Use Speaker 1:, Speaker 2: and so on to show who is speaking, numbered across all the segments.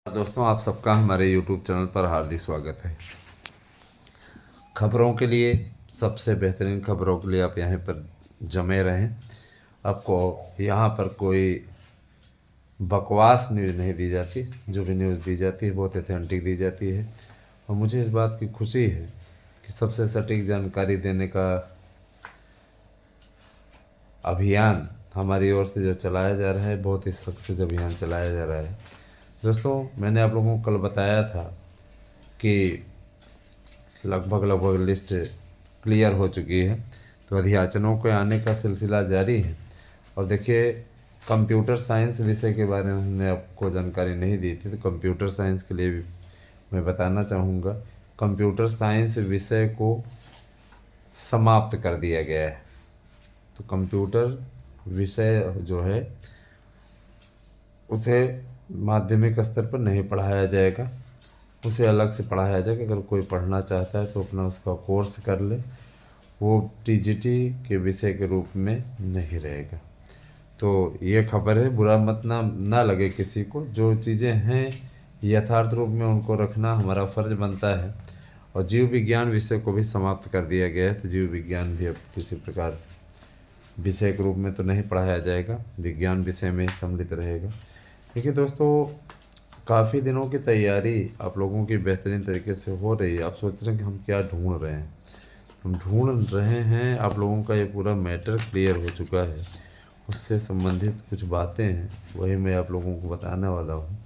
Speaker 1: दोस्तों, आप सबका हमारे YouTube चैनल पर हार्दिक स्वागत है। खबरों के लिए, सबसे बेहतरीन खबरों के लिए आप यहाँ पर जमे रहें। आपको यहाँ पर कोई बकवास न्यूज़ नहीं दी जाती। जो भी न्यूज़ दी जाती है बहुत ऑथेंटिक दी जाती है। और मुझे इस बात की खुशी है कि सबसे सटीक जानकारी देने का अभियान हमारी ओर से जो चलाया जा रहा है, बहुत ही सक्सेस अभियान चलाया जा रहा है। दोस्तों, मैंने आप लोगों को कल बताया था कि लगभग लिस्ट क्लियर हो चुकी है, तो अध्याचनों के आने का सिलसिला जारी है। और देखिए, कंप्यूटर साइंस विषय के बारे में हमने आपको जानकारी नहीं दी थी, तो कंप्यूटर साइंस के लिए भी मैं बताना चाहूँगा। कंप्यूटर साइंस विषय को समाप्त कर दिया गया है। तो कंप्यूटर विषय जो है उसे माध्यमिक स्तर पर नहीं पढ़ाया जाएगा, उसे अलग से पढ़ाया जाएगा। अगर कोई पढ़ना चाहता है तो अपना उसका कोर्स कर ले, वो टीजीटी के विषय के रूप में नहीं रहेगा। तो ये खबर है, बुरा मत ना लगे किसी को। जो चीज़ें हैं यथार्थ रूप में उनको रखना हमारा फ़र्ज बनता है। और जीव विज्ञान विषय को भी समाप्त कर दिया गया है, तो जीव विज्ञान भी अब किसी प्रकार विषय के रूप में तो नहीं पढ़ाया जाएगा, विज्ञान विषय में सम्मिलित रहेगा। देखिए दोस्तों, काफ़ी दिनों की तैयारी आप लोगों की बेहतरीन तरीके से हो रही है। आप सोच रहे हैं कि हम क्या ढूंढ रहे हैं। हम ढूंढ रहे हैं, आप लोगों का ये पूरा मैटर क्लियर हो चुका है, उससे संबंधित कुछ बातें हैं, वही मैं आप लोगों को बताने वाला हूँ।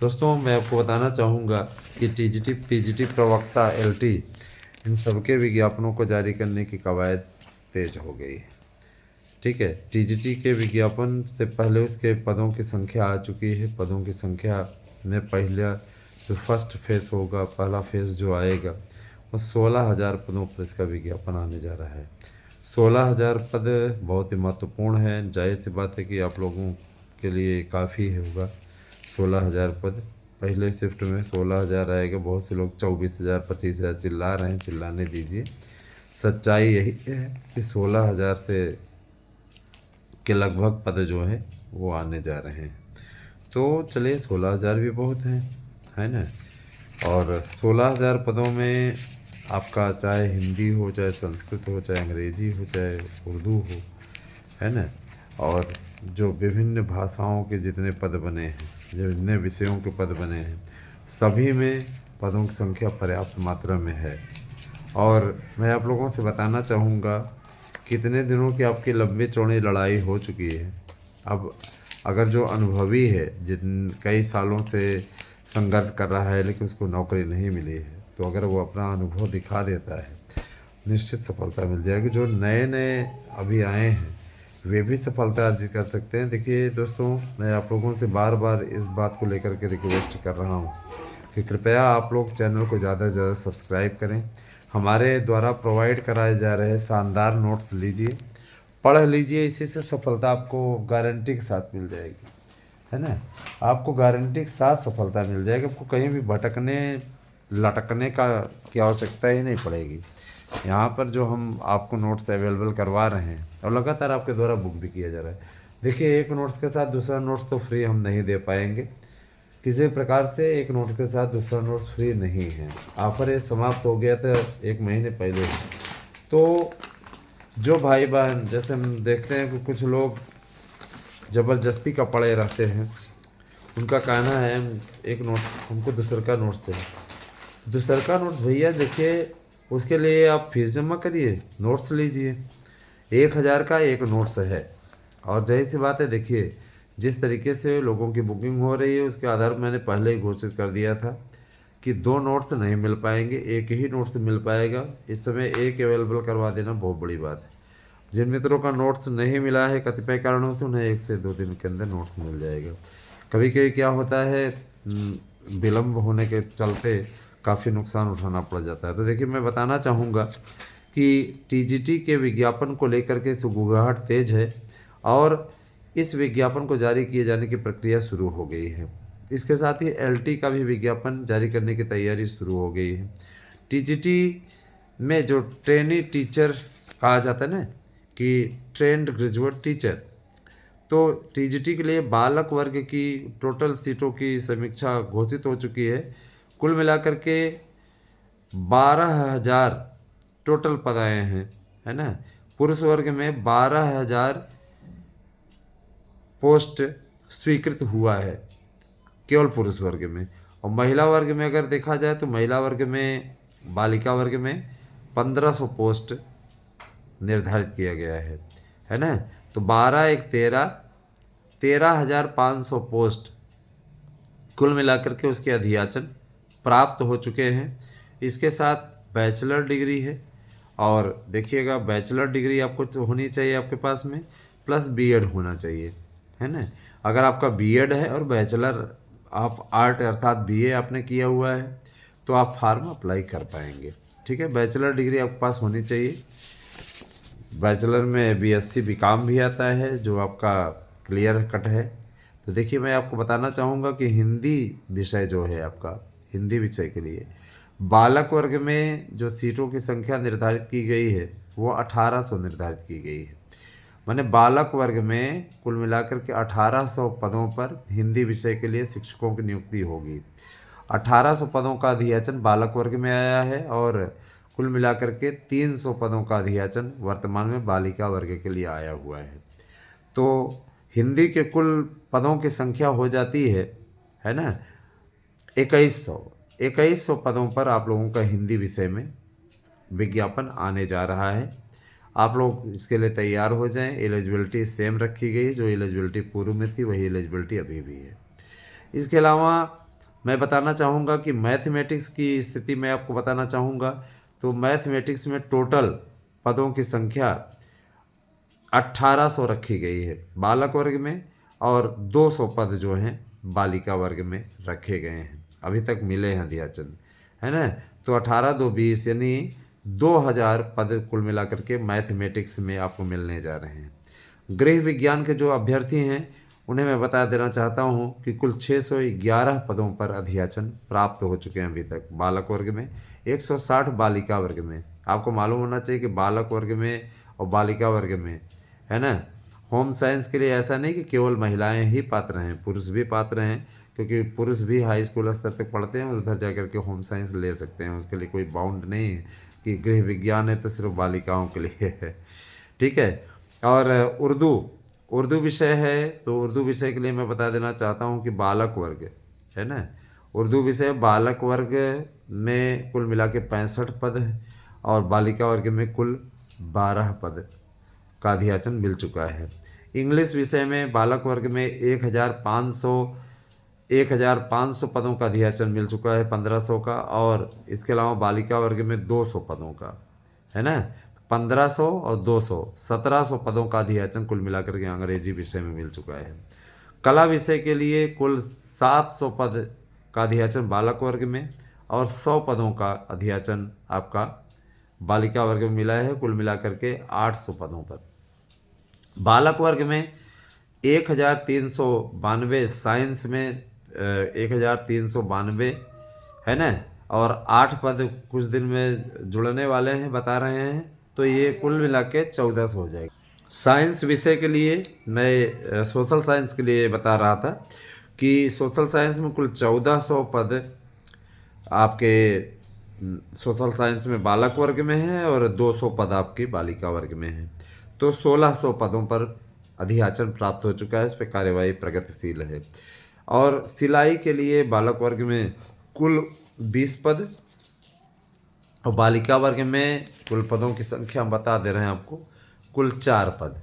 Speaker 1: दोस्तों, मैं आपको बताना चाहूँगा कि टीजीटी, पीजीटी, प्रवक्ता, एलटी, इन सबके विज्ञापनों को जारी करने की कवायद तेज हो गई है। ठीक है, टीजीटी के विज्ञापन से पहले उसके पदों की संख्या आ चुकी है। पदों की संख्या में पहला जो फर्स्ट फेज़ होगा, पहला फेज़ जो आएगा, वो 16,000 पदों पर इसका विज्ञापन आने जा रहा है। 16,000 पद बहुत ही महत्वपूर्ण है। जाहिर सी बात है कि आप लोगों के लिए काफ़ी होगा 16,000 पद। पहले शिफ्ट में 16,000 आएगा। बहुत से लोग 24,000, 25,000 चिल्ला रहे हैं, चिल्लाने दीजिए। सच्चाई यही है कि 16,000 से के लगभग पद जो है वो आने जा रहे हैं। तो चलिए, 16,000 भी बहुत हैं, है ना। और 16,000 पदों में आपका चाहे हिंदी हो, चाहे संस्कृत हो, चाहे अंग्रेजी हो, चाहे उर्दू हो, है ना, और जो विभिन्न भाषाओं के जितने पद बने हैं, जितने विषयों के पद बने हैं, सभी में पदों की संख्या पर्याप्त मात्रा में है। और मैं आप लोगों से बताना चाहूँगा, कितने दिनों की आपकी लंबी चौड़ी लड़ाई हो चुकी है। अब अगर जो अनुभवी है, जिन कई सालों से संघर्ष कर रहा है लेकिन उसको नौकरी नहीं मिली है, तो अगर वो अपना अनुभव दिखा देता है, निश्चित सफलता मिल जाएगी। जो नए नए अभी आए हैं वे भी सफलता अर्जित कर सकते हैं। देखिए दोस्तों, मैं आप लोगों से बार बार इस बात को लेकर के रिक्वेस्ट कर रहा हूँ कि कृपया आप लोग चैनल को ज़्यादा से ज़्यादा सब्सक्राइब करें। हमारे द्वारा प्रोवाइड कराए जा रहे शानदार नोट्स लीजिए, पढ़ लीजिए। इसी से सफलता आपको गारंटी के साथ मिल जाएगी, है ना। आपको गारंटी के साथ सफलता मिल जाएगी। आपको कहीं भी भटकने लटकने का की आवश्यकता ही नहीं पड़ेगी। यहाँ पर जो हम आपको नोट्स अवेलेबल करवा रहे हैं और लगातार आपके द्वारा बुक भी किया जा रहा है। देखिए, एक नोट्स के साथ दूसरा नोट्स तो फ्री हम नहीं दे पाएंगे। किसी प्रकार से एक नोट्स के साथ दूसरा नोट्स फ्री नहीं है। ऑफर ये समाप्त हो गया था 1 महीने पहले। तो जो भाई बहन, जैसे हम देखते हैं कि कुछ लोग ज़बरदस्ती का पड़े रहते हैं, उनका कहना है एक नोट हमको दूसर का नोट्स चाहिए। दूसर का नोट्स भैया देखिए, उसके लिए आप फीस जमा करिए, नोट्स लीजिए। 1,000 का एक नोट्स है। और जाहिर सी बात है, देखिए जिस तरीके से लोगों की बुकिंग हो रही है उसके आधार पर मैंने पहले ही घोषित कर दिया था कि 2 नोट्स नहीं मिल पाएंगे, एक ही नोट्स मिल पाएगा। इस समय एक अवेलेबल करवा देना बहुत बड़ी बात है। जिन मित्रों का नोट्स नहीं मिला है कतिपय कारणों से, उन्हें 1 से 2 दिन के अंदर नोट्स मिल जाएगा। कभी कभी क्या होता है, विलम्ब होने के चलते काफ़ी नुकसान उठाना पड़ जाता है। तो देखिए, मैं बताना चाहूँगा कि टीजीटी के विज्ञापन को लेकर के सुगबुगाहट तेज है और इस विज्ञापन को जारी किए जाने की प्रक्रिया शुरू हो गई है। इसके साथ ही एलटी का भी विज्ञापन जारी करने की तैयारी शुरू हो गई है। टीजीटी में जो ट्रेनी टीचर कहा जाता है ना, कि ट्रेंड ग्रेजुएट टीचर, तो टीजीटी के लिए बालक वर्ग की टोटल सीटों की समीक्षा घोषित हो चुकी है। कुल मिलाकर के 12,000 टोटल पद आए हैं, है ना। पुरुष वर्ग में 12,000 पोस्ट स्वीकृत हुआ है केवल पुरुष वर्ग में। और महिला वर्ग में अगर देखा जाए तो महिला वर्ग में, बालिका वर्ग में 1500 पोस्ट निर्धारित किया गया है ना। तो 12 एक 13,500 पोस्ट कुल मिलाकर के उसके अधियाचन प्राप्त हो चुके हैं। इसके साथ बैचलर डिग्री है, और देखिएगा बैचलर डिग्री आपको तो होनी चाहिए आपके पास में, प्लस बीएड होना चाहिए, है ना। अगर आपका बीएड है और बैचलर आप आर्ट अर्थात बीए आपने किया हुआ है तो आप फॉर्म अप्लाई कर पाएंगे, ठीक है। बैचलर डिग्री आपके पास होनी चाहिए। बैचलर में बीएससी बीकॉम भी आता है जो आपका क्लियर कट है। तो देखिए मैं आपको बताना चाहूँगा कि हिंदी विषय जो है आपका, हिंदी विषय के लिए बालक वर्ग में जो सीटों की संख्या निर्धारित की गई है वो 1800 निर्धारित की गई है। माने बालक वर्ग में कुल मिलाकर के 1800 पदों पर हिंदी विषय के लिए शिक्षकों की नियुक्ति होगी। 1800 पदों का अधियाचन बालक वर्ग में आया है, और कुल मिलाकर के 300 पदों का अधियाचन वर्तमान में बालिका वर्ग के लिए आया हुआ है। तो हिंदी के कुल पदों की संख्या हो जाती है ना 2100 पदों पर आप लोगों का हिंदी विषय में विज्ञापन आने जा रहा है। आप लोग इसके लिए तैयार हो जाएं। एलिजिबिलिटी सेम रखी गई, जो एलिजिबिलिटी पूर्व में थी वही एलिजिबिलिटी अभी भी है। इसके अलावा मैं बताना चाहूँगा कि मैथमेटिक्स की स्थिति मैं आपको बताना चाहूँगा। तो मैथमेटिक्स में टोटल पदों की संख्या 1800 रखी गई है बालक वर्ग में, और 200 पद जो हैं बालिका वर्ग में रखे गए हैं, अभी तक मिले हैं अधियाचन, है ना। तो 18 2 20 यानी 2000 पद कुल मिलाकर के मैथमेटिक्स में आपको मिलने जा रहे हैं। गृह विज्ञान के जो अभ्यर्थी हैं उन्हें मैं बता देना चाहता हूं कि कुल 611 पदों पर अधियाचन प्राप्त हो चुके हैं अभी तक बालक वर्ग में, 160 बालिका वर्ग में। आपको मालूम होना चाहिए कि बालक वर्ग में और बालिका वर्ग में, है ना, होम साइंस के लिए ऐसा नहीं कि केवल महिलाएं ही पात्र हैं, पुरुष भी पात्र हैं, क्योंकि पुरुष भी हाई स्कूल स्तर तक पढ़ते हैं और उधर जाकर के होम साइंस ले सकते हैं। उसके लिए कोई बाउंड नहीं है कि गृह विज्ञान है तो सिर्फ बालिकाओं के लिए है, ठीक है। और उर्दू विषय है, तो उर्दू विषय के लिए मैं बता देना चाहता हूँ कि बालक वर्ग, है ना, उर्दू विषय बालक वर्ग में कुल मिला के 65 पद है, और बालिका वर्ग में कुल 12 पद का अधियाचन मिल चुका है। इंग्लिश विषय में बालक वर्ग में 1500 पदों का अधियाचन मिल चुका है, 1500 का, और इसके अलावा बालिका वर्ग में 200 पदों का, है ना। 1500 और 200 1700 पदों का अधियाचन कुल मिलाकर के अंग्रेजी विषय में मिल चुका है। कला विषय के लिए कुल 700 पद का अधियाचन बालक वर्ग में, और 100 पदों का अधियाचन आपका बालिका वर्ग में मिला है, कुल मिलाकर के 800 पदों पर। बालक वर्ग में 1392, साइंस में 1392, है ना, और 8 पद कुछ दिन में जुड़ने वाले हैं बता रहे हैं, तो ये कुल मिला के 1400 हो जाएगा। साइंस विषय के लिए मैं सोशल साइंस के लिए बता रहा था कि सोशल साइंस में कुल 1400 पद आपके सोशल साइंस में बालक वर्ग में है, और 200 पद आपकी बालिका वर्ग में है। तो 1600 पदों पर अधियाचन प्राप्त हो चुका है, इस पर कार्यवाही प्रगतिशील है। और सिलाई के लिए बालक वर्ग में कुल 20 पद, और बालिका वर्ग में कुल पदों की संख्या हम बता दे रहे हैं आपको, कुल 4 पद,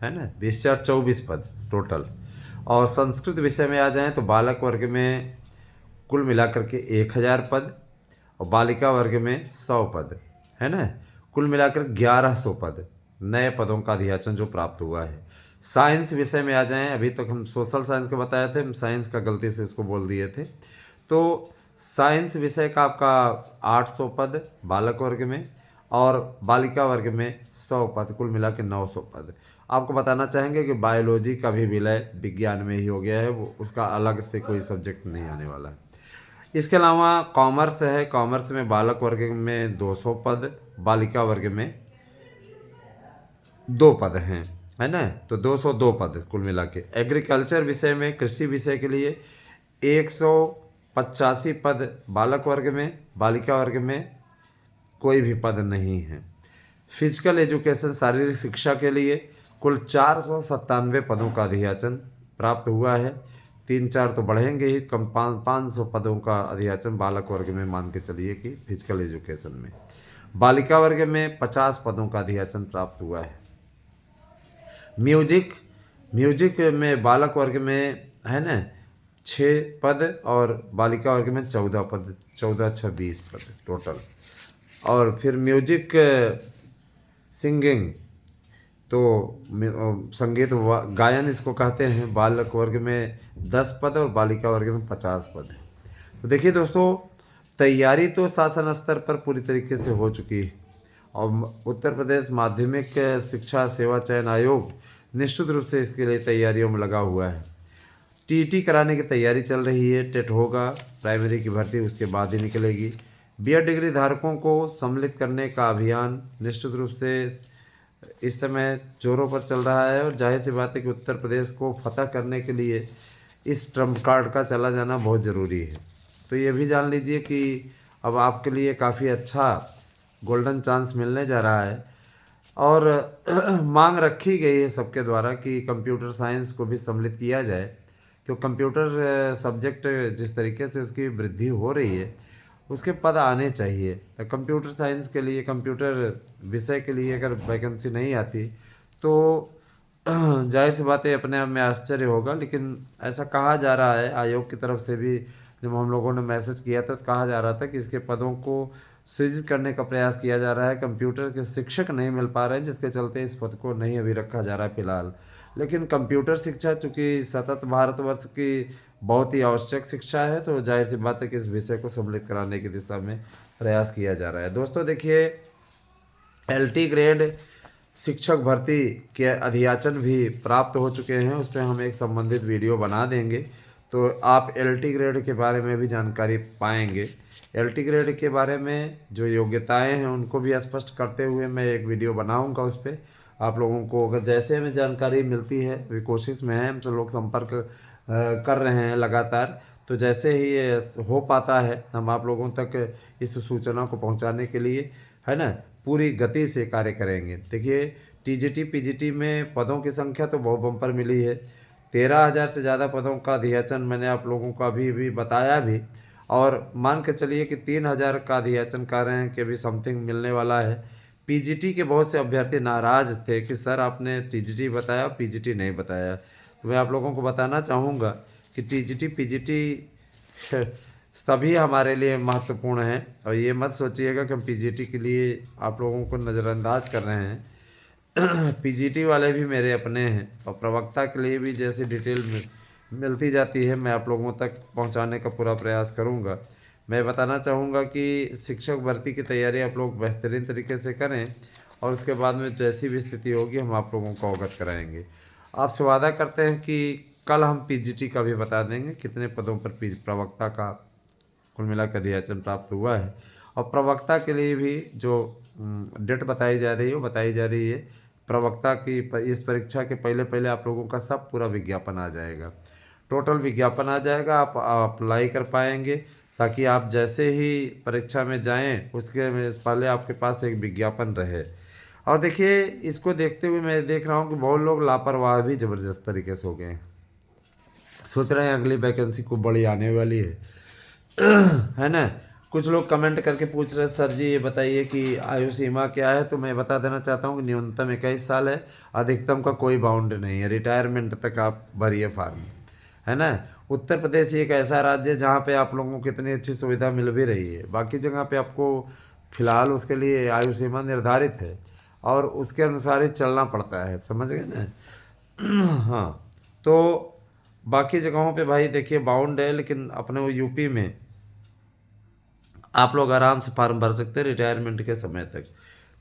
Speaker 1: है ना, 20 4 24 पद टोटल। और संस्कृत विषय में आ जाएं तो बालक वर्ग में कुल मिलाकर के 1000 पद, और बालिका वर्ग में 100 पद, है ना, कुल मिलाकर 1100 पद नए पदों का अधियाचन जो प्राप्त हुआ है। साइंस विषय में आ जाएं, अभी तक हम सोशल साइंस का बताए थे, हम साइंस का गलती से इसको बोल दिए थे। तो साइंस विषय का आपका 800 पद बालक वर्ग में, और बालिका वर्ग में 100 पद, कुल मिला के 900 पद। आपको बताना चाहेंगे कि बायोलॉजी का भी विलय विज्ञान में ही हो गया है, वो उसका अलग से कोई सब्जेक्ट नहीं आने वाला है। इसके अलावा कॉमर्स है, कॉमर्स में बालक वर्ग में 200 पद, बालिका वर्ग में 2 पद हैं। है ना। तो 202 पद कुल मिला के। एग्रीकल्चर विषय में, कृषि विषय के लिए 185 पद बालक वर्ग में, बालिका वर्ग में कोई भी पद नहीं है। फिजिकल एजुकेशन, शारीरिक शिक्षा के लिए कुल 497 पदों का अधियाचन प्राप्त हुआ है। 3-4 तो बढ़ेंगे ही, कम 500 पदों का अधियाचन बालक वर्ग में मान के चलिए कि फिजिकल एजुकेशन में। बालिका वर्ग में 50 पदों का अधियाचन प्राप्त हुआ है। म्यूजिक में बालक वर्ग में है ना 6 पद और बालिका वर्ग में 14 पद, 14-6-20 पद टोटल। और फिर म्यूजिक सिंगिंग, तो संगीत गायन इसको कहते हैं, बालक वर्ग में 10 पद और बालिका वर्ग में 50 पद है। तो देखिए दोस्तों, तैयारी तो शासन स्तर पर पूरी तरीके से हो चुकी है और उत्तर प्रदेश माध्यमिक शिक्षा सेवा चयन आयोग निश्चित रूप से इसके लिए तैयारियों में लगा हुआ है। टीटी कराने की तैयारी चल रही है। टेट होगा, प्राइमरी की भर्ती उसके बाद ही निकलेगी। बीएड डिग्री धारकों को सम्मिलित करने का अभियान निश्चित रूप से इस समय जोरों पर चल रहा है और जाहिर सी बात है कि उत्तर प्रदेश को फतह करने के लिए इस ट्रम्प कार्ड का चला जाना बहुत ज़रूरी है। तो ये भी जान लीजिए कि अब आपके लिए काफ़ी अच्छा गोल्डन चांस मिलने जा रहा है और मांग रखी गई है सबके द्वारा कि कंप्यूटर साइंस को भी सम्मिलित किया जाए, क्योंकि कंप्यूटर सब्जेक्ट जिस तरीके से उसकी वृद्धि हो रही है उसके पद आने चाहिए। तो कंप्यूटर साइंस के लिए, कंप्यूटर विषय के लिए अगर वैकेंसी नहीं आती तो जाहिर सी बात है अपने आप में आश्चर्य होगा। लेकिन ऐसा कहा जा रहा है आयोग की तरफ से भी, जब हम लोगों ने मैसेज किया था तो कहा जा रहा था कि इसके पदों को सृजित करने का प्रयास किया जा रहा है। कंप्यूटर के शिक्षक नहीं मिल पा रहे हैं जिसके चलते इस पद को नहीं अभी रखा जा रहा है फिलहाल। लेकिन कंप्यूटर शिक्षा चूँकि सतत भारतवर्ष की बहुत ही आवश्यक शिक्षा है तो जाहिर सी बात है कि इस विषय को सम्मिलित कराने की दिशा में प्रयास किया जा रहा है। दोस्तों देखिए, एलटी ग्रेड शिक्षक भर्ती के अधियाचन भी प्राप्त हो चुके हैं, उस पर हम एक संबंधित वीडियो बना देंगे तो आप एलटी ग्रेड के बारे में भी जानकारी पाएंगे। एलटी ग्रेड के बारे में जो योग्यताएं हैं उनको भी स्पष्ट करते हुए मैं एक वीडियो बनाऊंगा। उस पर आप लोगों को अगर जैसे हमें जानकारी मिलती है, तो कोशिश में है, हम सब लोग संपर्क कर रहे हैं लगातार, तो जैसे ही ये हो पाता है हम आप लोगों तक इस सूचना को पहुंचाने के लिए है ना पूरी गति से कार्य करेंगे। देखिए, टीजीटी पीजीटी में पदों की संख्या तो बहुत बम्पर मिली है। 13,000 से ज़्यादा पदों का अधियाचन मैंने आप लोगों को अभी बताया भी, और मान के चलिए कि 3,000 का अधियाचन कर रहे हैं कि अभी समथिंग मिलने वाला है। पीजीटी के बहुत से अभ्यर्थी नाराज़ थे कि सर आपने टीजीटी बताया पीजीटी नहीं बताया। तो मैं आप लोगों को बताना चाहूँगा कि टीजीटी पीजीटी सभी हमारे लिए महत्वपूर्ण है और ये मत सोचिएगा कि हम पीजीटी के लिए आप लोगों को नज़रअंदाज कर रहे हैं। पीजीटी वाले भी मेरे अपने हैं और प्रवक्ता के लिए भी जैसी डिटेल मिलती जाती है मैं आप लोगों तक पहुंचाने का पूरा प्रयास करूंगा। मैं बताना चाहूँगा कि शिक्षक भर्ती की तैयारी आप लोग बेहतरीन तरीके से करें और उसके बाद में जैसी भी स्थिति होगी हम आप लोगों को अवगत कराएंगे। आपसे वादा करते हैं कि कल हम पीजीटी का भी बता देंगे कितने पदों पर प्रवक्ता का कुल मिलाकर अधियाचन प्राप्त हुआ है, और प्रवक्ता के लिए भी जो डेट बताई जा रही है वो बताई जा रही है। प्रवक्ता की इस परीक्षा के पहले आप लोगों का सब पूरा विज्ञापन आ जाएगा, टोटल विज्ञापन आ जाएगा, आप अप्लाई कर पाएंगे ताकि आप जैसे ही परीक्षा में जाएं उसके पहले आपके पास एक विज्ञापन रहे। और देखिए, इसको देखते हुए मैं देख रहा हूँ कि बहुत लोग लापरवाह भी ज़बरदस्त तरीके से हो गए हैं, सोच रहे हैं अगली वैकेंसी खूब बड़ी आने वाली है ना। कुछ लोग कमेंट करके पूछ रहे सर जी ये बताइए कि आयु सीमा क्या है, तो मैं बता देना चाहता हूँ कि न्यूनतम 21 साल है, अधिकतम का कोई बाउंड नहीं है, रिटायरमेंट तक आप भरिए फॉर्म, है ना। उत्तर प्रदेश एक ऐसा राज्य है जहाँ पे आप लोगों को इतनी अच्छी सुविधा मिल भी रही है, बाकी जगह पे आपको फ़िलहाल उसके लिए आयु सीमा निर्धारित है और उसके अनुसार ही चलना पड़ता है, समझ गए ना। हाँ, तो बाकी जगहों पे भाई देखिए बाउंड है, लेकिन अपने वो यूपी में आप लोग आराम से फार्म भर सकते हैं रिटायरमेंट के समय तक।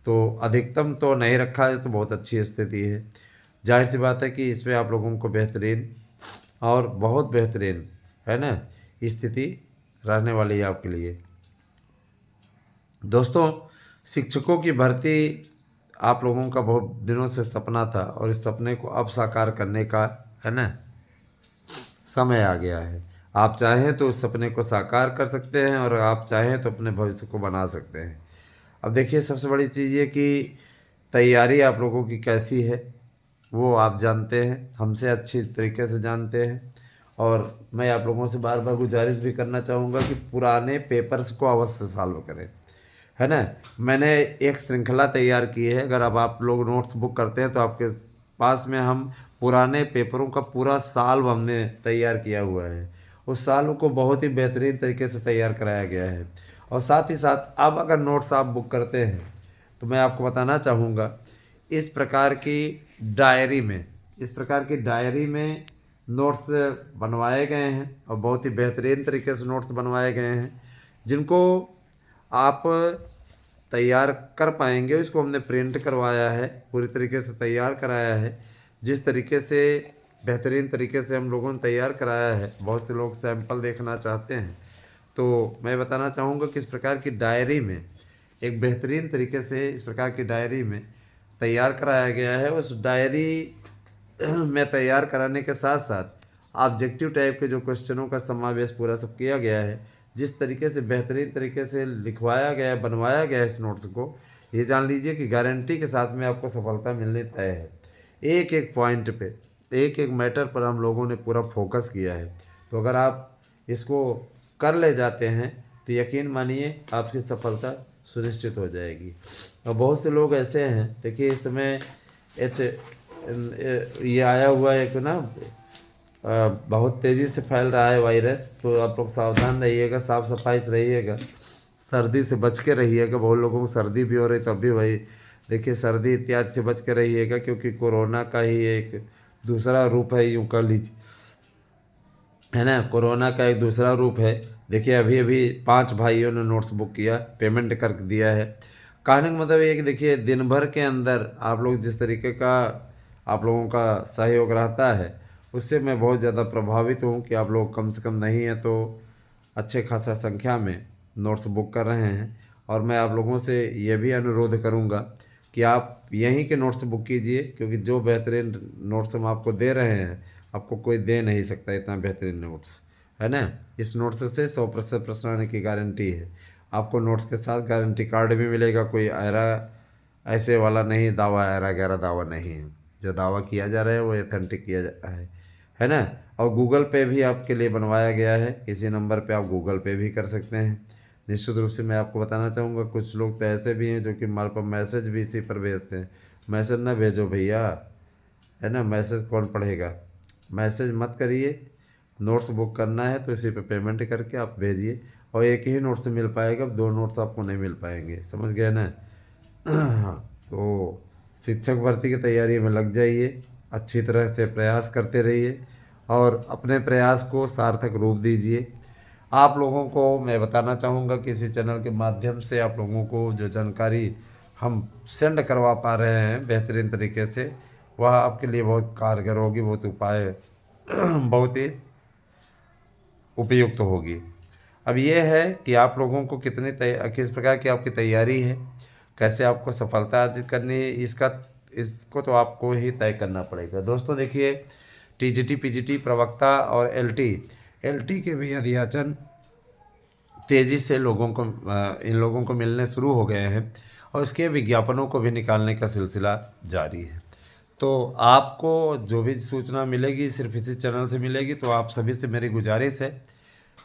Speaker 1: तो अधिकतम तो नहीं रखा है, तो बहुत अच्छी स्थिति है। जाहिर सी बात है कि इसमें आप लोगों को बेहतरीन और बहुत बेहतरीन है ना स्थिति रहने वाली है आपके लिए। दोस्तों, शिक्षकों की भर्ती आप लोगों का बहुत दिनों से सपना था और इस सपने को अब साकार करने का, है ना, समय आ गया है। आप चाहें तो उस सपने को साकार कर सकते हैं और आप चाहें तो अपने भविष्य को बना सकते हैं। अब देखिए, सबसे बड़ी चीज़ ये कि तैयारी आप लोगों की कैसी है वो आप जानते हैं, हमसे अच्छी तरीके से जानते हैं। और मैं आप लोगों से बार बार गुजारिश भी करना चाहूँगा कि पुराने पेपर्स को अवश्य सॉल्व करें, है ना। मैंने एक श्रृंखला तैयार की है, अगर अब आप लोग नोट्स बुक करते हैं तो आपके पास में हम पुराने पेपरों का पूरा साल हमने तैयार किया हुआ है। उस साल को बहुत ही बेहतरीन तरीके से तैयार कराया गया है। और साथ ही साथ अब अगर नोट्स आप बुक करते हैं तो मैं आपको बताना चाहूँगा, इस प्रकार की डायरी में नोट्स बनवाए गए हैं और बहुत ही बेहतरीन तरीके से नोट्स बनवाए गए हैं, जिनको आप तैयार कर पाएंगे। इसको हमने प्रिंट करवाया है, पूरी तरीके से तैयार कराया है। जिस तरीके से बेहतरीन तरीके से हम लोगों ने तैयार कराया है, बहुत से लोग सैंपल देखना चाहते हैं, तो मैं बताना चाहूँगा कि इस प्रकार की डायरी में एक बेहतरीन तरीके से इस प्रकार की डायरी में तैयार कराया गया है। उस डायरी में तैयार कराने के साथ साथ ऑब्जेक्टिव टाइप के जो क्वेश्चनों का समावेश पूरा सब किया गया है, जिस तरीके से बेहतरीन तरीके से लिखवाया गया है, बनवाया गया है इस नोट्स को, ये जान लीजिए कि गारंटी के साथ में आपको सफलता मिलनी तय है। एक एक पॉइंट पे, एक एक मैटर पर हम लोगों ने पूरा फोकस किया है। तो अगर आप इसको कर ले जाते हैं तो यकीन मानिए आपकी सफलता सुनिश्चित हो जाएगी। और बहुत से लोग ऐसे हैं, देखिए इस समय ये आया हुआ है एक ना, बहुत तेज़ी से फैल रहा है वायरस, तो आप लोग सावधान रहिएगा, साफ़ सफाई से रहिएगा, सर्दी से बच के रहिएगा। बहुत लोगों को सर्दी भी हो रही, तब भी भाई देखिए सर्दी इत्यादि से बच के रहिएगा, क्योंकि कोरोना का ही एक दूसरा रूप है, यूँ कर लीजिए, है ना। कोरोना का एक दूसरा रूप है। देखिए अभी अभी 5 भाइयों ने नोट्स बुक किया, पेमेंट कर दिया है। कहने का मतलब ये कि देखिए दिन भर के अंदर आप लोग जिस तरीके का आप लोगों का सहयोग रहता है, उससे मैं बहुत ज़्यादा प्रभावित हूँ कि आप लोग कम से कम नहीं है तो अच्छे खासा संख्या में नोट्स बुक कर रहे हैं। और मैं आप लोगों से ये भी अनुरोध करूँगा कि आप यहीं के नोट्स बुक कीजिए, क्योंकि जो बेहतरीन नोट्स हम आपको दे रहे हैं आपको कोई दे नहीं सकता इतना बेहतरीन नोट्स, है ना। इस नोट्स से 100% प्रश्न आने की गारंटी है। आपको नोट्स के साथ गारंटी कार्ड भी मिलेगा, कोई ऐसे वाला नहीं, दावा ऐरा गैरा दावा नहीं है। जो दावा किया जा रहा है वो ऑथेंटिक किया जा रहा है ना। और गूगल पे भी आपके लिए बनवाया गया है, इसी नंबर पे आप गूगल पे भी कर सकते हैं। निश्चित रूप से मैं आपको बताना चाहूँगा, कुछ लोग तो ऐसे भी हैं जो कि हमारे पास मैसेज भी इसी पर भेजते हैं। मैसेज ना भेजो भैया, है ना, मैसेज कौन पढ़ेगा, मैसेज मत करिए। नोट्स बुक करना है तो इसी पे पेमेंट करके आप भेजिए, और एक ही नोट से मिल पाएगा, 2 नोट्स आपको नहीं मिल पाएंगे, समझ गए ना। तो शिक्षक भर्ती की तैयारी में लग जाइए, अच्छी तरह से प्रयास करते रहिए और अपने प्रयास को सार्थक रूप दीजिए। आप लोगों को मैं बताना चाहूँगा कि इसी चैनल के माध्यम से आप लोगों को जो जानकारी हम सेंड करवा पा रहे हैं बेहतरीन तरीके से, वह आपके लिए बहुत कारगर होगी, बहुत उपाय बहुत ही उपयुक्त होगी। अब ये है कि आप लोगों को किस प्रकार की आपकी तैयारी है, कैसे आपको सफलता अर्जित करनी है, इसको तो आपको ही तय करना पड़ेगा। दोस्तों देखिए, टीजीटी पीजीटी प्रवक्ता और एलटी के भी अध्याचन तेज़ी से इन लोगों को मिलने शुरू हो गए हैं और इसके विज्ञापनों को भी निकालने का सिलसिला जारी है। तो आपको जो भी सूचना मिलेगी सिर्फ इसी चैनल से मिलेगी। तो आप सभी से मेरी गुजारिश है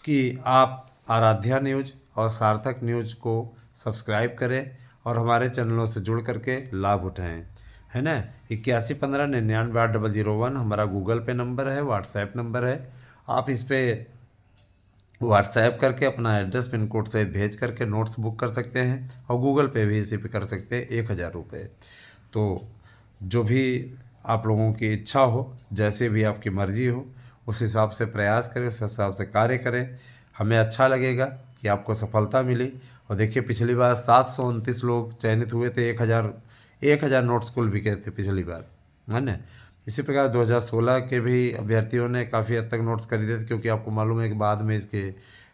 Speaker 1: कि आप आराध्या न्यूज़ और सार्थक न्यूज़ को सब्सक्राइब करें और हमारे चैनलों से जुड़ करके लाभ उठाएं, है ना। 8115998001 हमारा गूगल पे नंबर है, व्हाट्सएप नंबर है। आप इस पर व्हाट्सएप करके अपना एड्रेस पिन कोड से भेज करके नोट्स बुक कर सकते हैं और गूगल पे भी इसी पे कर सकते हैं, 1000 रुपये। तो जो भी आप लोगों की इच्छा हो, जैसे भी आपकी मर्जी हो, उस हिसाब से प्रयास करें, उस हिसाब से कार्य करें। हमें अच्छा लगेगा कि आपको सफलता मिली। और देखिए पिछली बार 729 लोग चयनित हुए थे, 1000 नोट्स कुल बिके थे पिछली बार, है ना। इसी प्रकार 2016 के भी अभ्यर्थियों ने काफ़ी हद तक नोट्स खरीदे थे, क्योंकि आपको मालूम है कि बाद में इसके,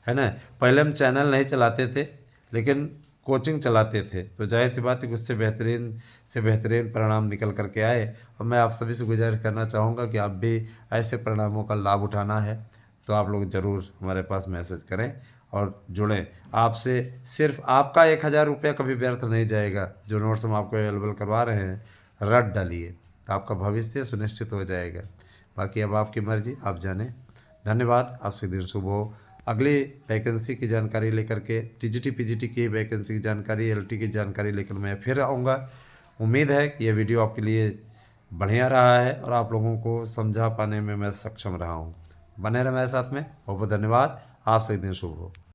Speaker 1: है ना, पहले हम चैनल नहीं चलाते थे, लेकिन कोचिंग चलाते थे, तो जाहिर सी बात है कि उससे बेहतरीन से बेहतरीन परिणाम निकल करके आए। और मैं आप सभी से गुजारिश करना चाहूँगा कि आप भी ऐसे परिणामों का लाभ उठाना है तो आप लोग ज़रूर हमारे पास मैसेज करें और जुड़ें। आपसे सिर्फ आपका 1000 रुपया कभी व्यर्थ नहीं जाएगा। जो नोट्स हम आपको अवेलेबल करवा रहे हैं, रट डालिए तो आपका भविष्य सुनिश्चित हो जाएगा। बाकी अब आपकी मर्जी, आप जानें। धन्यवाद, आपसे दिन शुभ हो। अगली वैकेंसी की जानकारी लेकर के, टीजीटी पीजीटी की वैकेंसी की जानकारी, एलटी की जानकारी लेकर मैं फिर आऊँगा। उम्मीद है कि यह वीडियो आपके लिए बढ़िया रहा है और आप लोगों को समझा पाने में मैं सक्षम रहा हूँ। बने रहें मेरे साथ में। बहुत बहुत धन्यवाद, आपसे दिन शुभ हो।